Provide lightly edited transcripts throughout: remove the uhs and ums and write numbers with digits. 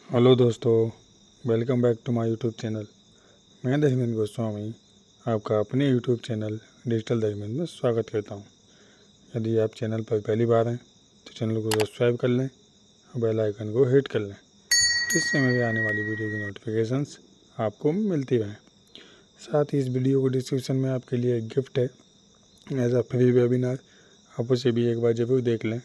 Hello दोस्तों, welcome back to my YouTube channel. मैं धर्मेंद्र गोस्वामी आपका अपने यूट्यूब चैनल डिजिटल धर्मेंद्र में स्वागत करता हूं। यदि आप चैनल पर पहली बार हैं तो चैनल को सब्सक्राइब कर लें और बेल आइकन को हिट कर लें, जिससे मेरे आने वाली वीडियो की नोटिफिकेशंस आपको मिलती रहें। साथ ही इस वीडियो को डिस्क्रिप्शन में आपके लिए एक गिफ्ट है एज अ फ्री वेबिनार, आप उसे भी एक बार ज़रूर देख लें।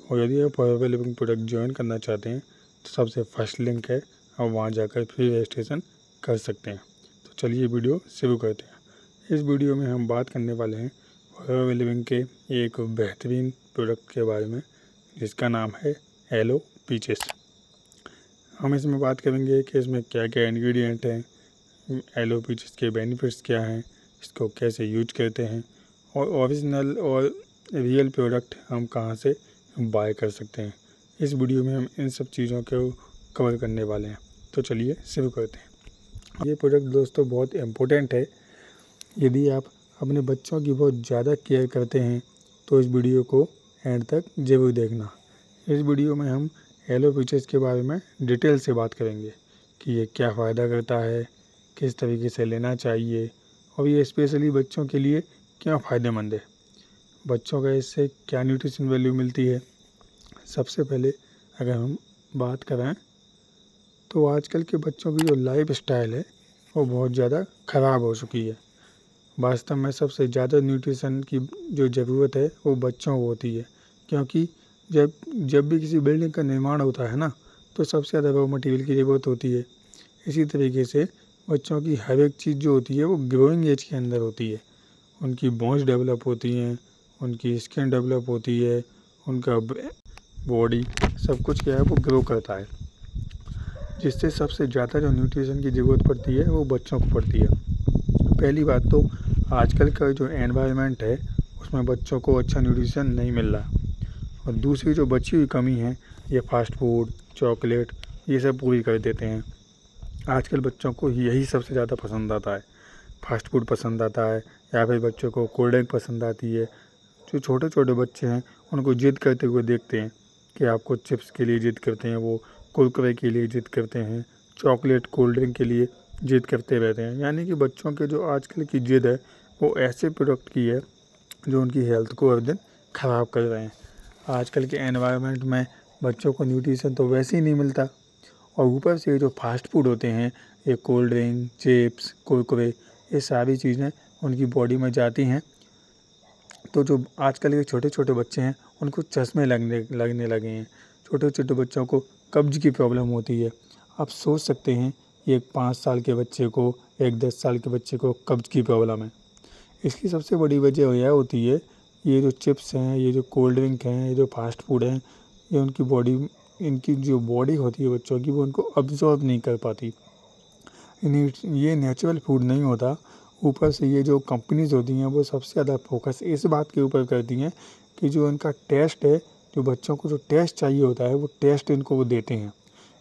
और यदि आप फॉरएवर लिविंग प्रोडक्ट ज्वाइन करना चाहते हैं तो सबसे फर्स्ट लिंक है, आप वहां जाकर फ्री रजिस्ट्रेशन कर सकते हैं। तो चलिए वीडियो शुरू करते हैं। इस वीडियो में हम बात करने वाले हैं फॉरएवर लिविंग के एक बेहतरीन प्रोडक्ट के बारे में, जिसका नाम है एलो पीचेस। हम इसमें बात करेंगे कि इसमें क्या क्या इंग्रेडिएंट हैं, एलो पीचेस के बेनिफिट्स क्या हैं, इसको कैसे यूज करते हैं और ओरिजिनल और रियल प्रोडक्ट हम कहाँ से बाय कर सकते हैं। इस वीडियो में हम इन सब चीज़ों को कवर करने वाले हैं। तो चलिए शुरू करते हैं। ये प्रोडक्ट दोस्तों बहुत इम्पोर्टेंट है। यदि आप अपने बच्चों की बहुत ज़्यादा केयर करते हैं तो इस वीडियो को एंड तक ज़रूर देखना। इस वीडियो में हम एलो पीचेस के बारे में डिटेल से बात करेंगे कि ये क्या फ़ायदा करता है, किस तरीके से लेना चाहिए और ये स्पेशली बच्चों के लिए क्यों फ़ायदेमंद है, बच्चों का इससे क्या न्यूट्रिशन वैल्यू मिलती है। सबसे पहले अगर हम बात करें तो आजकल के बच्चों की जो लाइफ स्टाइल है वो बहुत ज़्यादा ख़राब हो चुकी है। वास्तव में सबसे ज़्यादा न्यूट्रिशन की जो ज़रूरत है वो बच्चों को होती है, क्योंकि जब भी किसी बिल्डिंग का निर्माण होता है ना, तो सबसे ज़्यादा रॉ मटेरियल की ज़रूरत होती है। इसी तरीके से बच्चों की हर एक चीज़ जो होती है वो ग्रोइंग एज के अंदर होती है। उनकी बोन्स डेवलप होती हैं, उनकी स्किन डेवलप होती है, उनका बॉडी सब कुछ क्या है वो ग्रो करता है, जिससे सबसे ज़्यादा जो न्यूट्रिशन की ज़रूरत पड़ती है वो बच्चों को पड़ती है। पहली बात तो आजकल का जो एनवायरनमेंट है उसमें बच्चों को अच्छा न्यूट्रिशन नहीं मिल रहा, और दूसरी जो बची हुई कमी है ये फास्ट फूड, चॉकलेट, ये सब पूरी कर देते हैं। आजकल बच्चों को यही सबसे ज़्यादा पसंद आता है, फास्ट फूड पसंद आता है, या फिर बच्चों को कोल्ड ड्रिंक पसंद आती है। जो छोटे छोटे बच्चे हैं उनको ज़िद करते हुए देखते हैं कि आपको चिप्स के लिए ज़िद करते हैं, वो कुरकुरे के लिए ज़िद करते हैं, चॉकलेट कोल्ड ड्रिंक के लिए ज़िद करते रहते हैं। यानी कि बच्चों के जो आजकल की ज़िद है वो ऐसे प्रोडक्ट की है जो उनकी हेल्थ को हर दिन ख़राब कर रहे हैं। आजकल के एनवायरनमेंट में बच्चों को न्यूट्रिशन तो वैसे ही नहीं मिलता, और ऊपर से जो फास्ट फूड होते हैं, ये कोल्ड ड्रिंक, चिप्स, कुरकुरे, ये सारी चीज़ें उनकी बॉडी में जाती हैं। तो जो आजकल के छोटे छोटे बच्चे हैं उनको चश्मे लगने लगे हैं। छोटे छोटे बच्चों को कब्ज़ की प्रॉब्लम होती है। आप सोच सकते हैं एक 5 साल के बच्चे को, एक 10 साल के बच्चे को कब्ज़ की प्रॉब्लम है। इसकी सबसे बड़ी वजह यह होती है, ये जो चिप्स हैं, ये जो कोल्ड ड्रिंक हैं, ये जो फास्ट फूड हैं, ये इनकी जो बॉडी होती है बच्चों की वो उनको अब्जॉर्ब नहीं कर पाती। ये नेचुरल फूड नहीं होता। ऊपर से ये जो कंपनीज़ होती हैं वो सबसे ज़्यादा फोकस इस बात के ऊपर करती हैं कि जो इनका टेस्ट है, जो बच्चों को जो टेस्ट चाहिए होता है वो टेस्ट इनको वो देते हैं।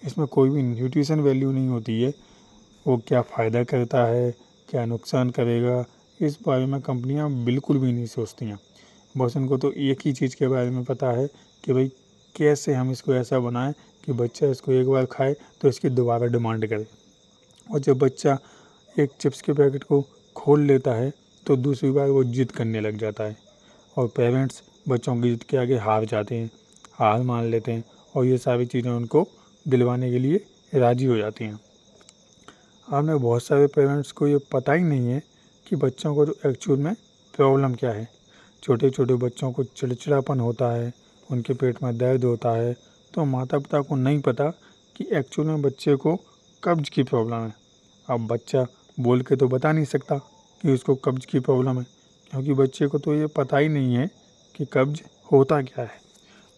इसमें कोई भी न्यूट्रिशन वैल्यू नहीं होती है, वो क्या फ़ायदा करता है, क्या नुकसान करेगा, इस बारे में कंपनियां बिल्कुल भी नहीं सोचती हैं। बस उनको तो एक ही चीज़ के बारे में पता है कि भाई कैसे हम इसको ऐसा बनाएं कि बच्चा इसको एक बार खाए तो इसकी दोबारा डिमांड करे। और जब बच्चा एक चिप्स के पैकेट को खोल लेता है तो दूसरी बार वो जिद करने लग जाता है, और पेरेंट्स बच्चों की जिद के आगे हार जाते हैं, हार मान लेते हैं, और ये सारी चीज़ें उनको दिलवाने के लिए राज़ी हो जाती हैं। आपने बहुत सारे पेरेंट्स को ये पता ही नहीं है कि बच्चों को जो एक्चुअल में प्रॉब्लम क्या है। छोटे छोटे बच्चों को चिड़चिड़ापन होता है, उनके पेट में दर्द होता है, तो माता पिता को नहीं पता कि एक्चुअल में बच्चे को कब्ज़ की प्रॉब्लम है। अब बच्चा बोल के तो बता नहीं सकता कि उसको कब्ज़ की प्रॉब्लम है, क्योंकि बच्चे को तो ये पता ही नहीं है कि कब्ज़ होता क्या है।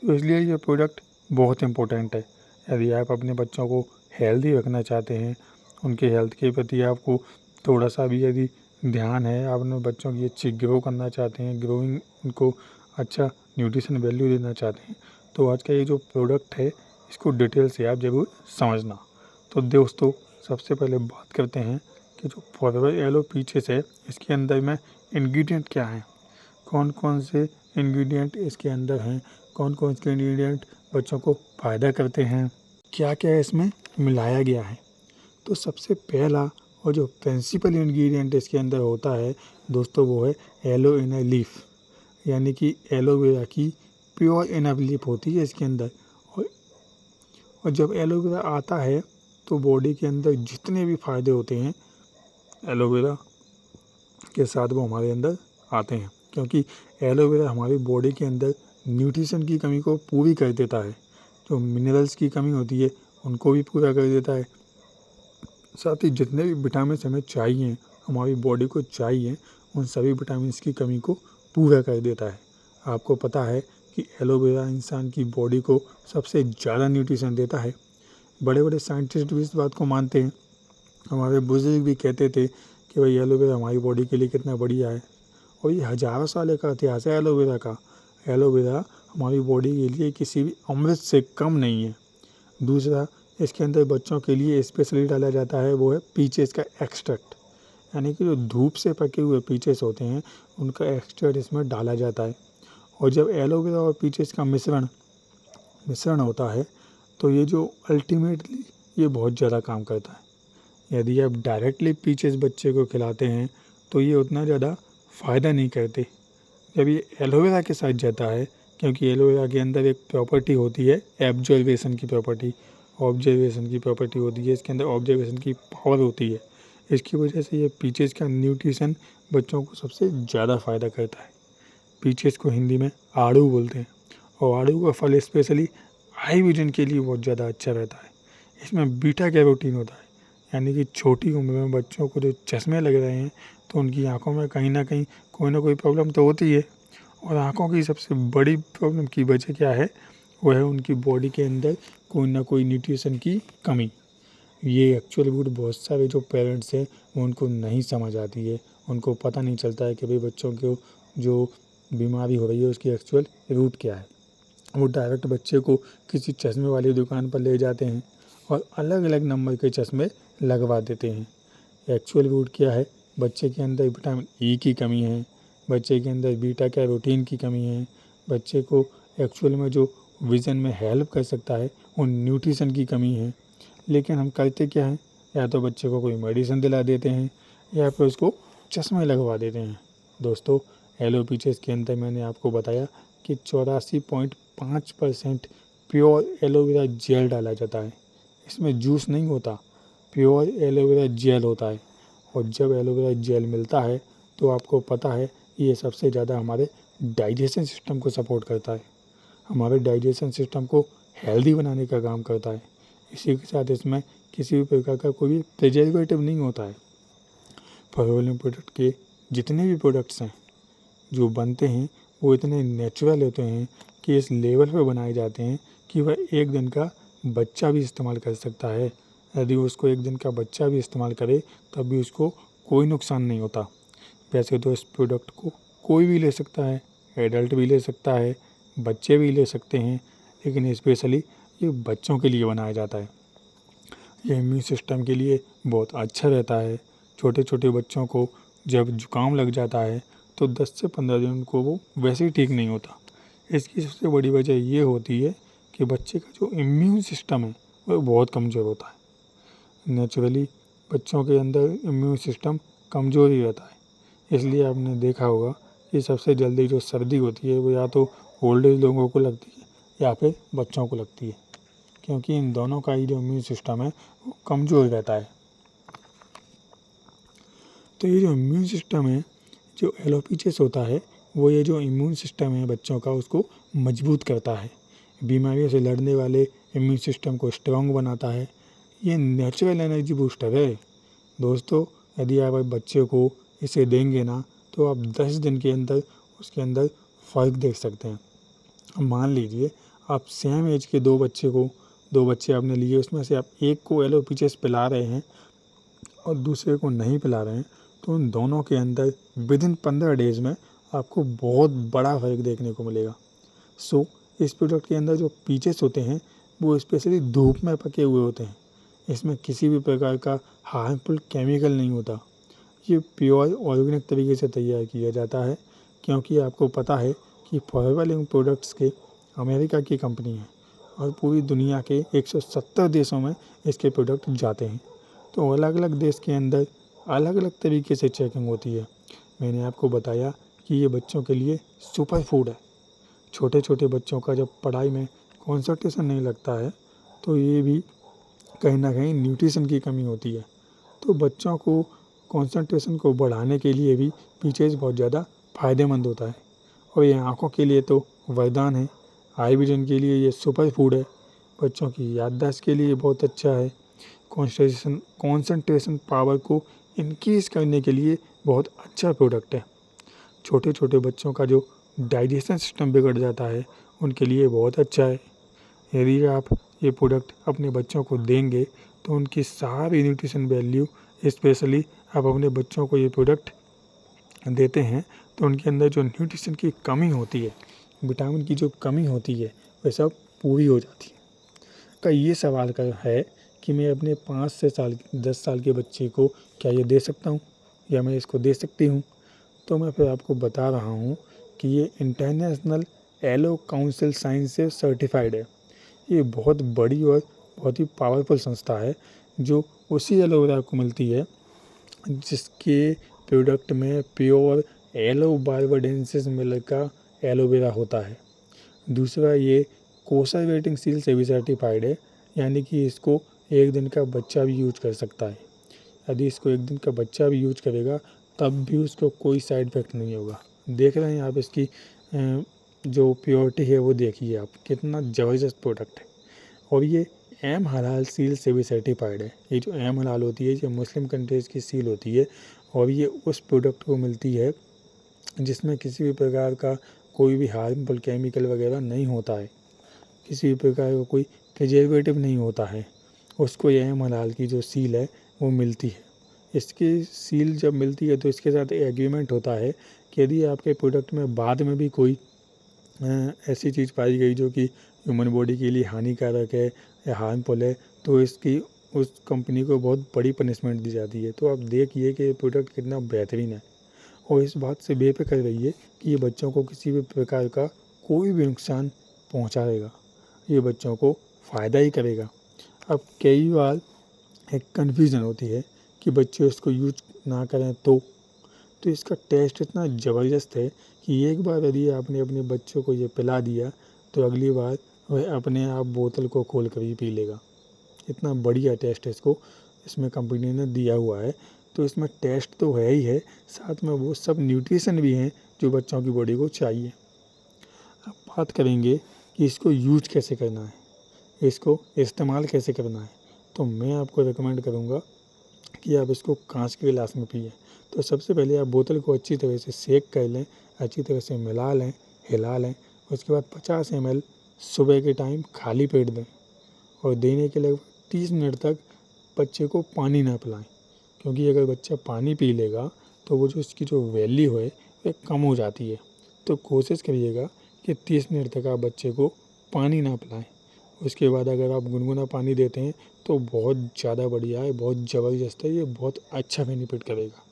तो इसलिए ये प्रोडक्ट बहुत इम्पोर्टेंट है। यदि आप अपने बच्चों को हेल्दी रखना चाहते हैं, उनके हेल्थ के प्रति आपको थोड़ा सा भी यदि ध्यान है, आप अपने बच्चों की अच्छी ग्रो करना चाहते हैं, ग्रोइंग उनको अच्छा न्यूट्रिशन वैल्यू देना चाहते हैं, तो आज का ये जो प्रोडक्ट है इसको डिटेल से आप ज़रूर समझना। तो दोस्तों सबसे पहले बात करते हैं कि जो फॉरएवर एलो पीचेस है इसके अंदर में इंग्रेडिएंट क्या हैं, कौन कौन से इंग्रेडिएंट इसके अंदर हैं, कौन कौन से इंग्रेडिएंट बच्चों को फ़ायदा करते हैं, क्या क्या है इसमें मिलाया गया है। तो सबसे पहला और जो प्रिंसिपल इंग्रेडिएंट इसके अंदर होता है दोस्तों, वो है एलोवेरा लीफ, यानी कि एलोवेरा की प्योर इनफ लीफ होती है इसके अंदर। और जब एलोवेरा आता है तो बॉडी के अंदर जितने भी फायदे होते हैं एलोवेरा के साथ वो हमारे अंदर आते हैं, क्योंकि एलोवेरा हमारी बॉडी के अंदर न्यूट्रिशन की कमी को पूरी कर देता है। जो मिनरल्स की कमी होती है उनको भी पूरा कर देता है। साथ ही जितने भी विटामिन हमें चाहिए, हमारी बॉडी को चाहिए, उन सभी विटामिन की कमी को पूरा कर देता है। आपको पता है कि एलोवेरा इंसान की बॉडी को सबसे ज़्यादा न्यूट्रिशन देता है। बड़े बड़े साइंटिस्ट भी इस बात को मानते हैं। हमारे बुजुर्ग भी कहते थे कि भाई एलोवेरा हमारी बॉडी के लिए कितना बढ़िया है। और ये हज़ारों साल का इतिहास है एलोवेरा का। एलोवेरा हमारी बॉडी के लिए किसी भी अमृत से कम नहीं है। दूसरा, इसके अंदर बच्चों के लिए स्पेशली डाला जाता है वो है पीचेस का एक्सट्रैक्ट, यानी कि जो धूप से पके हुए पीचेस होते हैं उनका एक्सट्रैक्ट इसमें डाला जाता है। और जब एलोवेरा और पीचेस का मिश्रण होता है तो ये जो अल्टीमेटली ये बहुत ज़्यादा काम करता है। यदि आप डायरेक्टली पीचेस बच्चे को खिलाते हैं तो ये उतना ज़्यादा फ़ायदा नहीं करते। जब ये एलोवेरा के साथ जाता है, क्योंकि एलोवेरा के अंदर एक प्रॉपर्टी होती है ऑब्जर्वेशन की प्रॉपर्टी होती है, इसके अंदर ऑब्जर्वेशन की पावर होती है। इसकी वजह से ये पीचेस का न्यूट्रिशन बच्चों को सबसे ज़्यादा फ़ायदा करता है। पीचेस को हिंदी में आड़ू बोलते हैं, और आड़ू का फल स्पेशली आई विजन के लिए बहुत ज़्यादा अच्छा रहता है। इसमें बीटा कैरोटीन होता है, यानी कि छोटी उम्र में बच्चों को जो चश्मे लग रहे हैं तो उनकी आँखों में कहीं ना कहीं कोई ना कोई प्रॉब्लम तो होती है। और आँखों की सबसे बड़ी प्रॉब्लम की वजह क्या है, वो है उनकी बॉडी के अंदर कोई ना कोई न्यूट्रिशन की कमी। ये एक्चुअल वुड बहुत सारे जो पेरेंट्स हैं वो उनको नहीं समझ आती है। उनको पता नहीं चलता है कि भाई बच्चों को जो बीमारी हो रही है उसकी एक्चुअल रूट क्या है। वो डायरेक्ट बच्चे को किसी चश्मे वाली दुकान पर ले जाते हैं और अलग अलग नंबर के चश्मे लगवा देते हैं। एक्चुअल रूट क्या है, बच्चे के अंदर विटामिन ई की कमी है, बच्चे के अंदर बीटा कैरोटीन की कमी है। बच्चे को एक्चुअल में जो विज़न में हेल्प कर सकता है वो न्यूट्रिशन की कमी है। लेकिन हम करते क्या हैं, या तो बच्चे को कोई मेडिसिन दिला देते हैं या फिर उसको चश्मे लगवा देते हैं। दोस्तों, एलोपीचेस के अंदर मैंने आपको बताया कि 84.5% प्योर एलोवेरा जेल डाला जाता है। इसमें जूस नहीं होता, प्योर एलोवेरा जेल होता है। और जब एलोवेरा जेल मिलता है तो आपको पता है ये सबसे ज़्यादा हमारे डाइजेशन सिस्टम को सपोर्ट करता है, हमारे डाइजेशन सिस्टम को हेल्दी बनाने का काम करता है। इसी के साथ इसमें किसी भी प्रकार का कोई भी प्रिजर्वेटिव नहीं होता है। फॉर्मूला प्रोडक्ट के जितने भी प्रोडक्ट्स हैं जो बनते हैं वो इतने नेचुरल होते हैं कि इस लेवल पर बनाए जाते हैं कि वह एक दिन का बच्चा भी इस्तेमाल कर सकता है। यदि उसको एक दिन का बच्चा भी इस्तेमाल करे तब भी उसको कोई नुकसान नहीं होता। वैसे तो इस प्रोडक्ट को कोई भी ले सकता है, एडल्ट भी ले सकता है, बच्चे भी ले सकते हैं, लेकिन स्पेशली ये बच्चों के लिए बनाया जाता है। ये इम्यून सिस्टम के लिए बहुत अच्छा रहता है। छोटे छोटे बच्चों को जब जुकाम लग जाता है तो 10 से 15 दिन को वो वैसे ही ठीक नहीं होता। इसकी सबसे बड़ी वजह ये होती है कि बच्चे का जो इम्यून सिस्टम है वो बहुत कमज़ोर होता है। नेचुरली बच्चों के अंदर इम्यून सिस्टम कमज़ोर ही रहता है। इसलिए आपने देखा होगा कि सबसे जल्दी जो सर्दी होती है वो या तो ओल्ड एज लोगों को लगती है या फिर बच्चों को लगती है, क्योंकि इन दोनों का ही जो इम्यून सिस्टम है वो कमज़ोर रहता है। तो ये जो इम्यून सिस्टम है, जो एलोपीचेस होता है, वो ये जो इम्यून सिस्टम है बच्चों का उसको मजबूत करता है, बीमारियों से लड़ने वाले इम्यून सिस्टम को स्ट्रॉन्ग बनाता है। ये नेचुरल एनर्जी बूस्टर है दोस्तों। यदि आप बच्चे को इसे देंगे ना तो आप 10 दिन के अंदर उसके अंदर फ़र्क देख सकते हैं। मान लीजिए आप सेम एज के दो बच्चे आपने लिए, उसमें से आप एक को एलोपीचेस पिला रहे हैं और दूसरे को नहीं पिला रहे हैं, तो उन दोनों के अंदर विदिन 15 डेज़ में आपको बहुत बड़ा फ़र्क देखने को मिलेगा। सो इस प्रोडक्ट के अंदर जो पीचेस होते हैं वो स्पेशली धूप में पके हुए होते हैं। इसमें किसी भी प्रकार का हार्मफुल केमिकल नहीं होता। ये प्योर ऑर्गेनिक तरीके से तैयार किया जाता है, क्योंकि आपको पता है कि फॉरएवर लिविंग प्रोडक्ट्स के अमेरिका की कंपनी है और पूरी दुनिया के 170 देशों में इसके प्रोडक्ट जाते हैं। तो अलग अलग देश के अंदर अलग अलग तरीके से चेकिंग होती है। मैंने आपको बताया कि ये बच्चों के लिए सुपर फूड है। छोटे छोटे बच्चों का जब पढ़ाई में कंसंट्रेशन नहीं लगता है तो ये भी कहीं ना कहीं न्यूट्रिशन की कमी होती है। तो बच्चों को कंसंट्रेशन को बढ़ाने के लिए भी पीचेस बहुत ज़्यादा फ़ायदेमंद होता है। और ये आँखों के लिए तो वरदान है। आई विजन के लिए ये सुपर फूड है। बच्चों की याददाश्त के लिए बहुत अच्छा है। कंसंट्रेशन पावर को इंक्रीज़ करने के लिए बहुत अच्छा प्रोडक्ट है। छोटे छोटे बच्चों का जो डाइजेशन सिस्टम बिगड़ जाता है उनके लिए बहुत अच्छा है। यदि आप ये प्रोडक्ट अपने बच्चों को देंगे तो उनकी सारी न्यूट्रिशन वैल्यू, स्पेशली आप अपने बच्चों को ये प्रोडक्ट देते हैं तो उनके अंदर जो न्यूट्रिशन की कमी होती है, विटामिन की जो कमी होती है, वह सब पूरी हो जाती है। का ये सवाल है कि मैं अपने 5 से 10 साल के बच्चे को क्या ये दे सकता हूँ या मैं इसको दे सकती हूँ। तो मैं फिर आपको बता रहा हूँ कि ये इंटरनेशनल एलो काउंसिल साइंस से सर्टिफाइड है। ये बहुत बड़ी और बहुत ही पावरफुल संस्था है जो उसी एलोवेरा को मिलती है जिसके प्रोडक्ट में प्योर एलो बारबाडेंसिस मिल का एलोवेरा होता है। दूसरा, ये कंजर्वेटिंग सील से भी सर्टिफाइड है, यानी कि इसको एक दिन का बच्चा भी यूज कर सकता है। यदि इसको एक दिन का बच्चा भी यूज करेगा तब भी उसको कोई साइड इफ़ेक्ट नहीं होगा। देख रहे हैं आप इसकी जो प्योरिटी है वो देखिए आप, कितना ज़बरदस्त प्रोडक्ट है। और ये एम हलाल सील से भी सर्टिफाइड है। ये जो एम हलाल होती है ये मुस्लिम कंट्रीज़ की सील होती है और ये उस प्रोडक्ट को मिलती है जिसमें किसी भी प्रकार का कोई भी हार्मफुल केमिकल वगैरह नहीं होता है, किसी भी प्रकार का कोई प्रिजर्वेटिव नहीं होता है, उसको ये एम हलाल की जो सील है वो मिलती है। इसकी सील जब मिलती है तो इसके साथ एग्रीमेंट होता है कि यदि आपके प्रोडक्ट में बाद में भी कोई ऐसी चीज़ पाई गई जो कि ह्यूमन बॉडी के लिए हानिकारक है या हार्मफुल है तो इसकी उस कंपनी को बहुत बड़ी पनिशमेंट दी जाती है। तो आप देखिए कि ये प्रोडक्ट कितना बेहतरीन है और इस बात से बेफिक्र रहिए कि ये बच्चों को किसी भी प्रकार का कोई भी नुकसान पहुंचाएगा, ये बच्चों को फ़ायदा ही करेगा। अब कई बार एक कन्फ्यूज़न होती है कि बच्चे इसको यूज ना करें तो इसका टेस्ट इतना ज़बरदस्त है कि एक बार यदि आपने अपने बच्चों को ये पिला दिया तो अगली बार वह अपने आप बोतल को खोल कर ही पी लेगा। इतना बढ़िया टेस्ट इसको इसमें कंपनी ने दिया हुआ है। तो इसमें टेस्ट तो है ही है, साथ में वो सब न्यूट्रिशन भी हैं जो बच्चों की बॉडी को चाहिए। अब बात करेंगे कि इसको यूज कैसे करना है, इसको इस्तेमाल कैसे करना है। तो मैं आपको रिकमेंड करूँगा कि आप इसको कांच के गिलास में पिए। तो सबसे पहले आप बोतल को अच्छी तरह से सेक कर लें, अच्छी तरह से मिला लें, हिला लें। उसके बाद 50 ml सुबह के टाइम खाली पेट दें और देने के लगभग 30 मिनट तक बच्चे को पानी ना पिलाएं, क्योंकि अगर बच्चा पानी पी लेगा तो वो जो इसकी जो वैल्यू है वह कम हो जाती है। तो कोशिश करिएगा कि 30 मिनट तक आप बच्चे को पानी ना पिलाएं। उसके बाद अगर आप गुनगुना पानी देते हैं तो बहुत ज़्यादा बढ़िया है, बहुत ज़बरदस्त है, ये बहुत अच्छा बेनिफिट करेगा।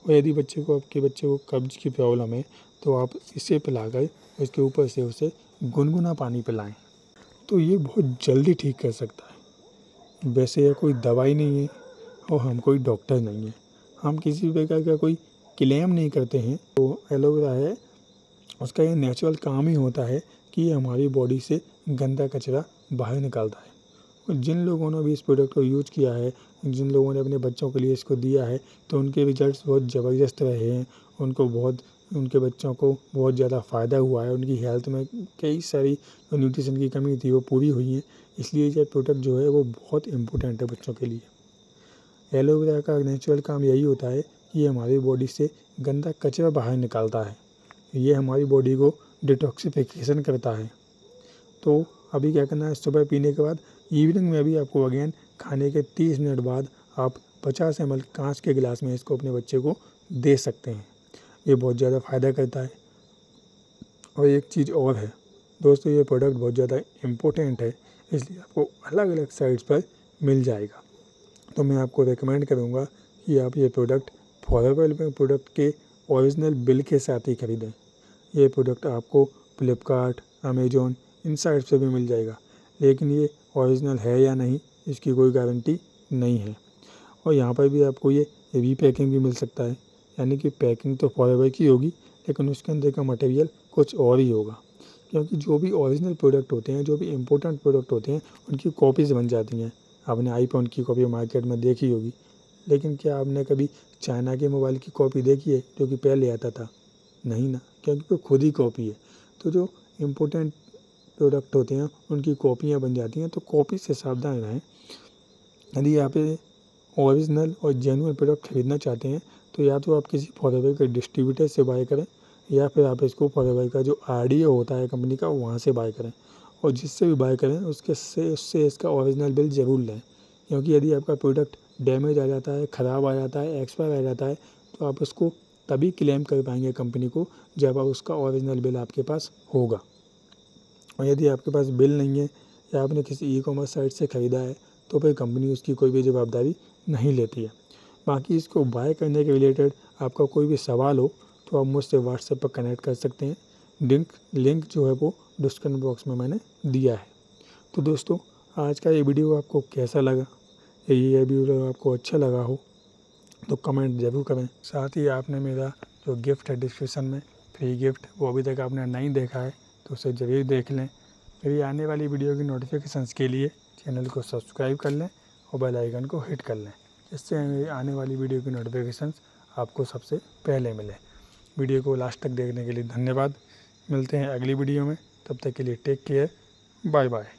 और यदि आपके बच्चे को कब्ज़ की प्रॉब्लम है तो आप इसे पिलाकर उसके ऊपर से उसे गुनगुना पानी पिलाएं, तो ये बहुत जल्दी ठीक कर सकता है। वैसे यह कोई दवाई नहीं है और हम कोई डॉक्टर नहीं है, हम किसी प्रकार का कोई क्लेम नहीं करते हैं। तो एलोवेरा है, उसका ये नेचुरल काम ही होता है कि ये हमारी बॉडी से गंदा कचरा बाहर निकालता है। और जिन लोगों ने भी इस प्रोडक्ट को यूज किया है, जिन लोगों ने अपने बच्चों के लिए इसको दिया है, तो उनके रिजल्ट्स बहुत ज़बरदस्त रहे हैं। उनके बच्चों को बहुत ज़्यादा फ़ायदा हुआ है। उनकी हेल्थ में कई सारी जो न्यूट्रिशन की कमी थी वो पूरी हुई है। इसलिए ये प्रोडक्ट जो है वो बहुत इम्पोर्टेंट है बच्चों के लिए। एलोवेरा का नेचुरल काम यही होता है कि ये हमारी बॉडी से गंदा कचरा बाहर निकालता है, ये हमारी बॉडी को डिटॉक्सिफिकेशन करता है। तो अभी क्या करना है, सुबह पीने के बाद इवनिंग में भी आपको अगेन खाने के 30 मिनट बाद आप 50 ml कांच के गिलास में इसको अपने बच्चे को दे सकते हैं। ये बहुत ज़्यादा फ़ायदा करता है। और एक चीज़ और है दोस्तों, ये प्रोडक्ट बहुत ज़्यादा इम्पोर्टेंट है, इसलिए आपको अलग अलग साइट्स पर मिल जाएगा। तो मैं आपको रिकमेंड करूँगा कि आप ये प्रोडक्ट फॉरएवर में प्रोडक्ट के ओरिजिनल बिल के साथ ही खरीदें। ये प्रोडक्ट आपको फ्लिपकार्ट, अमेजोन इन साइट से भी मिल जाएगा। लेकिन ये ओरिजिनल है या नहीं इसकी कोई गारंटी नहीं है। और यहाँ पर भी आपको ये रीपैकिंग भी मिल सकता है, यानी कि पैकिंग तो फॉरएवर की होगी लेकिन उसके अंदर का मटेरियल कुछ और ही होगा। क्योंकि जो भी ओरिजिनल प्रोडक्ट होते हैं, जो भी इम्पोर्टेंट प्रोडक्ट होते हैं, उनकी कॉपीज़ बन जाती हैं। आपने आईफोन की कॉपी मार्केट में देखी होगी, लेकिन क्या आपने कभी चाइना के मोबाइल की कॉपी देखी है जो कि पहले आता था? नहीं ना, क्योंकि वो खुद ही कॉपी है। तो जो इम्पोर्टेंट प्रोडक्ट होते हैं उनकी कॉपियाँ बन जाती हैं, तो कॉपी से सावधान रहें। यदि आप ओरिजिनल और जेन्युइन प्रोडक्ट खरीदना चाहते हैं तो या तो आप किसी फॉरएवर के डिस्ट्रीब्यूटर से बाय करें, या फिर आप इसको फॉरएवर का जो आरडीओ होता है कंपनी का, वहाँ से बाय करें। और जिससे भी बाय करें उससे इसका ओरिजिनल बिल ज़रूर लें, क्योंकि यदि आपका प्रोडक्ट डैमेज आ जाता है, ख़राब आ जाता है, एक्सपायर आ जाता है, तो आप उसको तभी क्लेम कर पाएंगे कंपनी को जब आप उसका ओरिजिनल बिल आपके पास होगा। और यदि आपके पास बिल नहीं है या आपने किसी ई-कॉमर्स साइट से ख़रीदा है तो फिर कंपनी उसकी कोई भी जवाबदारी नहीं लेती है। बाकी इसको बाय करने के रिलेटेड आपका कोई भी सवाल हो तो आप मुझसे व्हाट्सएप पर कनेक्ट कर सकते हैं। लिंक जो है वो डिस्क्रिप्शन बॉक्स में मैंने दिया है। तो दोस्तों, आज का ये वीडियो आपको कैसा लगा? ये वीडियो आपको अच्छा लगा हो तो कमेंट ज़रूर करें। साथ ही आपने मेरा जो गिफ्ट है डिस्क्रिप्शन में फ्री गिफ्ट, वो अभी तक आपने नहीं देखा है तो उसे ज़रूर देख लें। मेरी आने वाली वीडियो की नोटिफिकेशंस के लिए चैनल को सब्सक्राइब कर लें और बेल आइकन को हिट कर लें, जिससे मेरी आने वाली वीडियो की नोटिफिकेशंस आपको सबसे पहले मिले। वीडियो को लास्ट तक देखने के लिए धन्यवाद। मिलते हैं अगली वीडियो में, तब तक के लिए टेक केयर, बाय बाय।